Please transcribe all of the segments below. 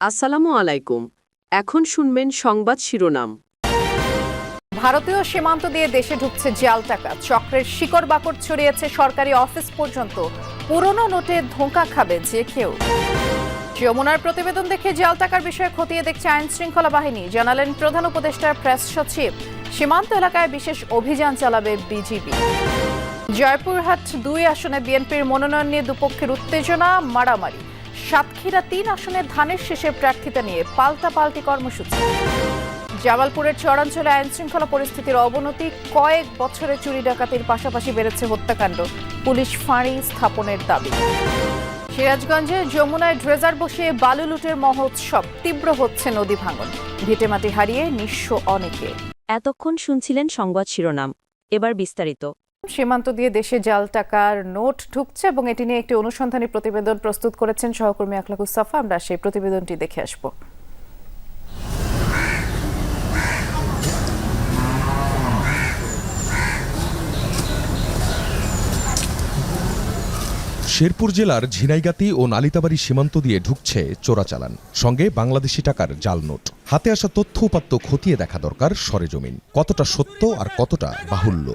আসসালামু আলাইকুম। এখন শুনবেন সংবাদ শিরোনাম। ভারতীয় সীমান্ত দিয়ে দেশে ঢুকছে জাল টাকা, চক্রের শিকড় বাকড় ছড়িয়েছে সরকারি অফিস পর্যন্ত। পুরনো নোটে ধোঁকা খাবে যে কেউ। যমুনার প্রতিবেদন দেখে জাল টাকার বিষয়ে খতিয়ে দেখছে আইন শৃঙ্খলা বাহিনী, জানালেন প্রধান উপদেষ্টার প্রেস সচিব। সীমান্ত এলাকায় বিশেষ অভিযান চালাবে বিজিবি। জয়পুরহাট ২ আসনে বিএনপির মনোনয়ন নিয়ে দুপক্ষের উত্তেজনা, মারামারি। সাতক্ষীরা ৩ আসনে ধানের শীষে প্রার্থিতা নিয়ে পাল্টাপাল্টি কর্মসূচি। জামালপুরের চরাঞ্চলে আইনশৃঙ্খলা পরিস্থিতির অবনতি, কয়েক বছরে চুরি ডাকাতির পাশাপাশি বেড়েছে হত্যাকাণ্ড, পুলিশ ফাঁড়ি স্থাপনের দাবি। সিরাজগঞ্জে যমুনায় ড্রেজার বসিয়ে বালু লুটের মহোৎসব, তীব্র হচ্ছে নদী ভাঙন, ভিটেমাটি হারিয়ে নিঃস্ব অনেকে। এতক্ষণ শুনছিলেন সংবাদ শিরোনাম, এবার বিস্তারিত। সীমান্ত দিয়ে দেশে জাল টাকার নোট ঢুকছে এবং এটি নিয়ে একটি অনুসন্ধানী প্রতিবেদন প্রস্তুত করেছেন সহকর্মী আখলাকুস সাফা। আমরা সেই প্রতিবেদনটি দেখে আসব। শেরপুর জেলার ঝিনাইগাতি ও নালিতাবাড়ি সীমান্ত দিয়ে ঢুকছে চোরাচালান, সঙ্গে বাংলাদেশি টাকার জাল নোট। হাতে আসা তথ্য উপাত্ত খতিয়ে দেখা দরকার সরেজমিন, কতটা সত্য আর কতটা বাহুল্য।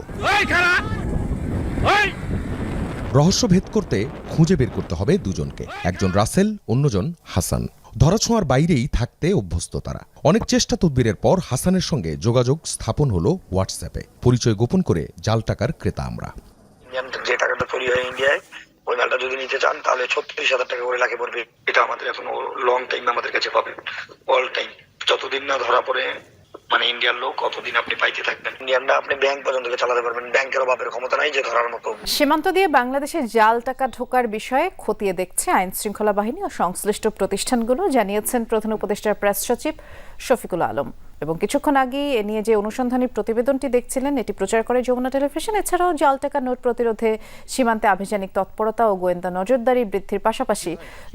রহস্য ভেদ করতে খুঁজে বের করতে হবে দুজনকে, একজন রাসেল, অন্যজন হাসান। ধরাছোঁয়ার বাইরেই থাকতে অভ্যস্ত তারা। অনেক চেষ্টা তদবিরের পর হাসানের সঙ্গে যোগাযোগ স্থাপন হলো হোয়াটসঅ্যাপে। পরিচয় গোপন করে জাল টাকার ক্রেতা আমরা। যে টাকাটা তৈরি হয় ইন্ডিয়ায়, ওই মালটা যদি নিতে চান তাহলে 36,000 টাকা করে লাগে পড়বে। এটা আমাদের এখন লং টাইম আমাদের কাছে পাবেন, অল টাইম। যতদিন না ধরা পড়ে মানে ইন্ডিয়ার লোক, কতদিন আপনি পাইতে থাকবেন। ইন্ডিয়ানরা আপনি ব্যাংক পর্যন্ত চালাতে পারবেন, ব্যাংকের বাপের ক্ষমতা নাই যে ধরার মতো। সীমান্ত দিয়ে বাংলাদেশে জাল টাকা ঢোকার বিষয়ে খতিয়ে দেখছে আইন শৃঙ্খলা বাহিনী ও সংশ্লিষ্ট প্রতিষ্ঠানগুলো, জানিয়েছেন প্রধান উপদেষ্টার প্রেস সচিব শফিকুল আলম। এবং কিছুক্ষণ আগেই এ নিয়ে যে অনুসন্ধানী প্রতিবেদনটি দেখছিলেন, এটি প্রচার করে যমুনা টেলিভিশন। এছাড়াও জাল টাকা নোট প্রতিরোধে সীমান্তে আভিযানিক তৎপরতা ও গোয়েন্দা নজরদারি বৃদ্ধির পাশাপাশি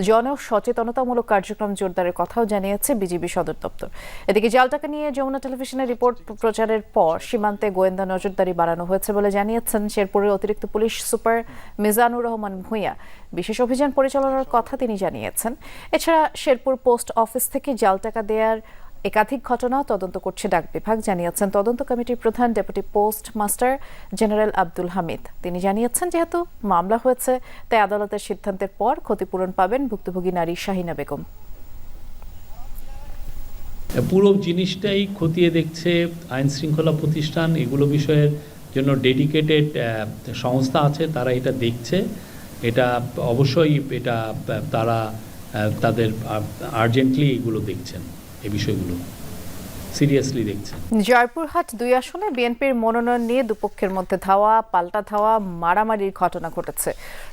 জনসচেতনতামূলক কার্যক্রম জোরদারের কথাও জানিয়েছে বিজিবি সদর দপ্তর। এদিকে জাল টাকা নিয়ে যমুনা টেলিভিশনের রিপোর্ট প্রচারের পর সীমান্তে গোয়েন্দা নজরদারি বাড়ানো হয়েছে বলে জানিয়েছেন শেরপুরের অতিরিক্ত পুলিশ সুপার মিজানুর রহমান ভূঁইয়া। বিশেষ অভিযান পরিচালনার কথা তিনি জানিয়েছেন। এছাড়া শেরপুর পোস্ট অফিস থেকে জাল টাকা দেওয়ার একাধিক ঘটনা তদন্ত করছে ডাক বিভাগ, জানিয়েছেন তদন্ত কমিটির প্রধান deputy post master general Abdul Hamid. তিনি জানিয়েছেন যেহেতু মামলা হয়েছে তাই আদালতের সিদ্ধান্তের পর ক্ষতিপূরণ পাবেন ভুক্তভোগী নারী শাহিনা বেগম। পুরো জিনিসটাই খতিয়ে দেখছে আইন শৃঙ্খলা প্রতিষ্ঠান, এগুলো বিষয়ের জন্য ডেডিকেটেড সংস্থা আছে, তারা এটা দেখছে। এটা অবশ্যই এটা তারা তাদের আর্জেন্টলি এগুলো দেখছেন, এই বিষয়গুলো সিরিয়াসলি দেখছেন। জয়পুরহাট ২ আসনে বিএনপির মনোনয়ন নিয়ে দুপক্ষের মধ্যে ধাওয়া পাল্টা ধাওয়া মারামারির ঘটনা ঘটেছে।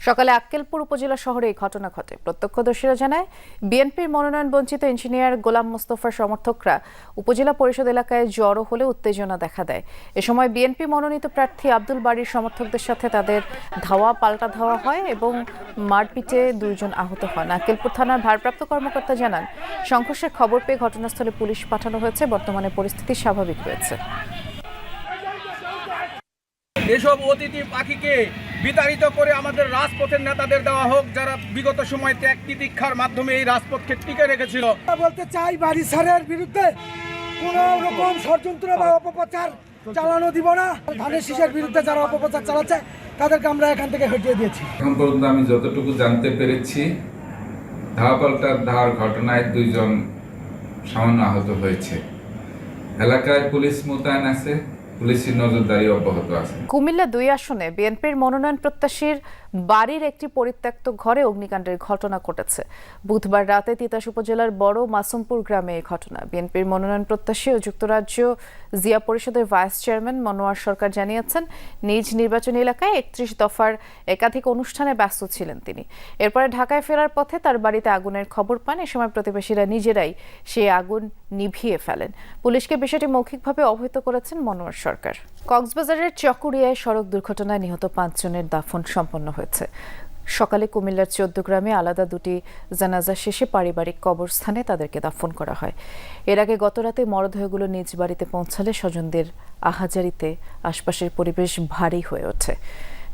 সকালে আক্কেলপুর উপজেলা শহরে এই ঘটনা ঘটে। প্রত্যক্ষদর্শীরা জানায়, বিএনপির মনোনয়ন বঞ্চিত ইঞ্জিনিয়ার গোলাম মোস্তফার সমর্থকরা উপজেলা পরিষদ এলাকায় জড়ো হলে উত্তেজনা দেখা দেয়। এ সময় বিএনপি মনোনীত প্রার্থী আব্দুল বাড়ির সমর্থকদের সাথে তাদের ধাওয়া পাল্টা ধাওয়া হয় এবং মারপিটে ২ জন আহত হন। আক্কেলপুর থানার ভারপ্রাপ্ত কর্মকর্তা জানান, সংঘর্ষের খবর পেয়ে ঘটনাস্থলে পুলিশ পাঠানো হয়েছে। বর্তমানে পরিস্থিতি স্বাভাবিক রয়েছে। এসব অতিথি পাখিকে বিতাড়িত করে আমাদের রাজপথের নেতাদের দেওয়া হোক, যারা বিগত সময় ত্যাগ তিতিক্ষার মাধ্যমে এই রাজপথকে টিকে রেখেছিল। বলতে চাই, বাড়ি সারের বিরুদ্ধে কোনো রকম ষড়যন্ত্র বা অপপ্রচার চালানো দিব না। ধানের শীষের বিরুদ্ধে যারা অপপ্রচার চালাচ্ছে তাদেরকে আমরা এখান থেকে হটিয়ে দিয়েছি। এখন পর্যন্ত আমি যতটুকু জানতে পেরেছি, ধাওয়া পাল্টার ধাওয়ার ঘটনায় 2 জন সামান্য আহত হয়েছে। এলাকায় পুলিশ মোতায়েন আছে, পুলিশের নজরদারি অব্যাহত আছে। কুমিল্লা ২ আসনে বিএনপির মনোনয়ন প্রত্যাশীর বাড়ির একটি পরিত্যক্ত ঘরে অগ্নিকাণ্ডের ঘটনা ঘটেছে। বুধবার রাতে তিতাস উপজেলার বড় মাসুমপুর গ্রামে এই ঘটনা। বিএনপির মনোনয়ন প্রত্যাশী ও যুক্তরাজ্য জিয়া পরিষদের ভাইস চেয়ারম্যান মনোয়ার সরকার জানিয়েছেন, নিজ নির্বাচনী এলাকায় ৩১ দফার একাধিক অনুষ্ঠানে ব্যস্ত ছিলেন তিনি। এরপরে ঢাকায় ফেরার পথে তার বাড়িতে আগুনের খবর পান। এ সময় প্রতিবেশীরা নিজেরাই সেই আগুন নিভিয়ে ফেলেন। পুলিশকে বিষয়টি মৌখিকভাবে অবহিত করেছেন মনোয়ার সরকার। কক্সবাজারের চকরিয়ায় সড়ক দুর্ঘটনায় নিহত ৫ জনের দাফন সম্পন্ন হয়েছে। সকালে কুমিল্লার ১৪ গ্রামে আলাদা 2টি জানাজা শেষে পারিবারিক কবরস্থানে তাদেরকে দাফন করা হয়। এর আগে গতরাতে মরদেহগুলো নিজ বাড়িতে পৌঁছালে স্বজনদের আহাজারিতে আশপাশের পরিবেশ ভারী হয়ে ওঠে।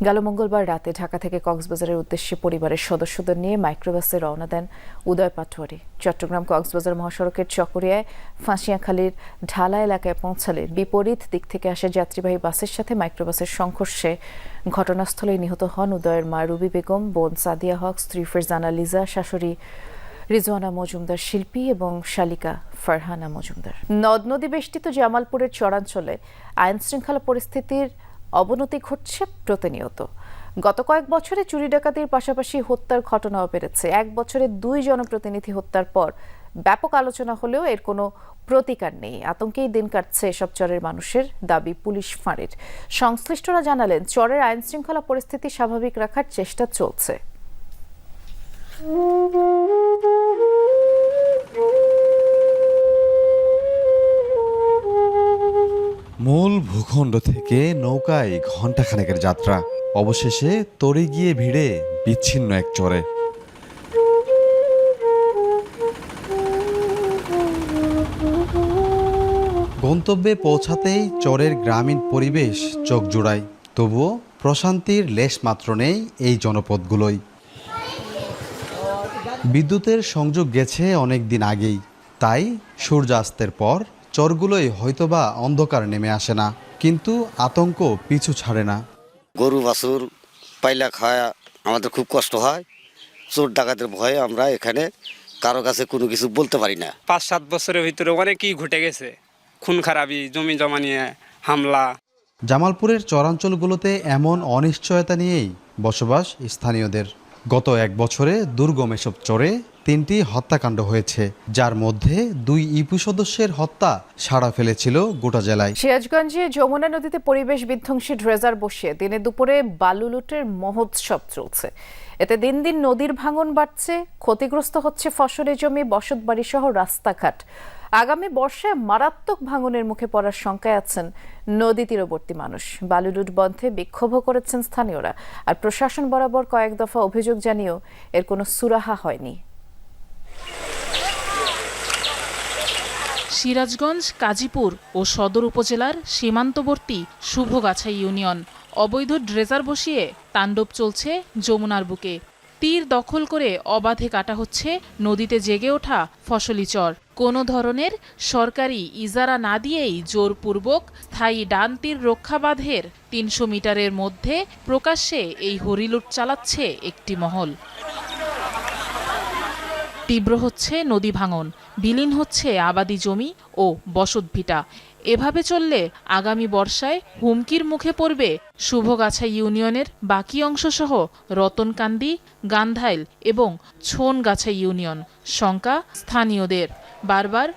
গেল মঙ্গলবার রাতে ঢাকা থেকে কক্সবাজারের উদ্দেশ্যে পরিবারের সদস্যদের নিয়ে মাইক্রোবাসে রওনা দেন উদয় পাটোয়ারি। চট্টগ্রাম কক্সবাজার মহাসড়কের চকরিয়ায় ফাঁসিয়াখালীর ঢালা এলাকায় পৌঁছালে বিপরীত দিক থেকে আসা যাত্রীবাহী বাসের সাথে মাইক্রোবাসের সংঘর্ষে ঘটনাস্থলেই নিহত হন উদয়ের মা রুবি বেগম, বোন সাদিয়া হক, স্ত্রী ফেরজানা লিজা, শাশুড়ি রিজওয়ানা মজুমদার শিল্পী এবং শালিকা ফারহানা মজুমদার। নদ নদী বেষ্টিত জামালপুরের চরাঞ্চলে আইন শৃঙ্খলা পরিস্থিতির অবনতি ঘটছে প্রতিনিয়ত। গত কয়েক বছরে চুরি ডাকাতির পাশাপাশি হত্যার ঘটনাও বেড়েছে। এক বছরে 2 জনপ্রতিনিধি হত্যার পর ব্যাপক আলোচনা হলেও এর কোনো প্রতিকার নেই। আতঙ্কেই দিন কাটছে এসব চরের মানুষের, দাবি পুলিশ ফাঁড়ির। সংশ্লিষ্টরা জানালেন, চরের আইন শৃঙ্খলা পরিস্থিতি স্বাভাবিক রাখার চেষ্টা চলছে। মূল ভূখণ্ড থেকে নৌকায় ঘণ্টাখানেকের যাত্রা, অবশেষে তরে গিয়ে ভিড়ে বিচ্ছিন্ন এক চরে। গন্তব্যে পৌঁছাতেই চরের গ্রামীণ পরিবেশ চোখ জুড়ায়, তবুও প্রশান্তির লেশমাত্র নেই এই জনপদগুলোই। বিদ্যুতের সংযোগ গেছে অনেক দিন আগেই, তাই সূর্যাস্তের পর চরগুলোই হয়তোবা অন্ধকার নেমে আসে না, কিন্তু আতঙ্ক পিছু ছাড়ে না। গরু বাছুর পাইলা খাওয়া আমাদের খুব কষ্ট হয়। চোর ডাকাতের ভয়ে আমরা এখানে কারো কাছে কোনো কিছু বলতে পারি না। 5-7 বছরের ভিতরে অনেকই ঘটে গেছে, খুন খারাপি, জমি জমা নিয়ে হামলা। জামালপুরের চরাঞ্চলগুলোতে এমন অনিশ্চয়তা নিয়েই বসবাস স্থানীয়দের। গত 1 বছরে দুর্গম এসব চরে 3টি হত্যাকাণ্ড হয়েছে, যার মধ্যে 2 ইপু সদস্যের হত্যা সাড়া ফেলেছিল গোটা জেলায়। সিরাজগঞ্জে যমুনা নদীতে পরিবেশ বিধ্বংসী ড্রেজার বসিয়ে দিনে দুপুরে বালু লুটের মহোৎসব চলছে। এতে দিন দিন নদীর ভাঙন বাড়ছে, ক্ষতিগ্রস্ত হচ্ছে ফসলের জমি, বসতবাড়ি সহ রাস্তাঘাট। আগামী বর্ষায় মারাত্মক ভাঙনের মুখে পড়ার শঙ্কায় আছেন নদী তীরবর্তী মানুষ। বালু লুট বন্ধে বিক্ষোভও করেছেন স্থানীয়রা, আর প্রশাসন বরাবর কয়েক দফা অভিযোগ জানিয়েও এর কোনো সুরাহা হয়নি। সিরাজগঞ্জ, কাজীপুর ও সদর উপজেলার সীমান্তবর্তী শুভগাছা ইউনিয়ন। অবৈধ ড্রেজার বসিয়ে তাণ্ডব চলছে যমুনার বুকে। তীর দখল করে অবাধে কাটা হচ্ছে নদীতে জেগে ওঠা ফসলি চর। কোনো ধরনের সরকারি ইজারা না দিয়েই জোরপূর্বক স্থায়ী ডান তীর রক্ষাবাঁধের 300 মিটারের মধ্যে প্রকাশ্যে এই হরিলুট চালাচ্ছে একটি মহল। তীব্র হচ্ছে নদী ভাঙন, বিলীন হচ্ছে আবাদি জমি ও বসতভিটা। এভাবে চললে আগামী বর্ষায় হুমকির মুখে পড়বে শুভগাছা ইউনিয়নের বাকি অংশসহ রতনকান্দি, গান্ধাইল এবং ছোনগাছা ইউনিয়ন। শঙ্কা স্থানীয়দের। বারবার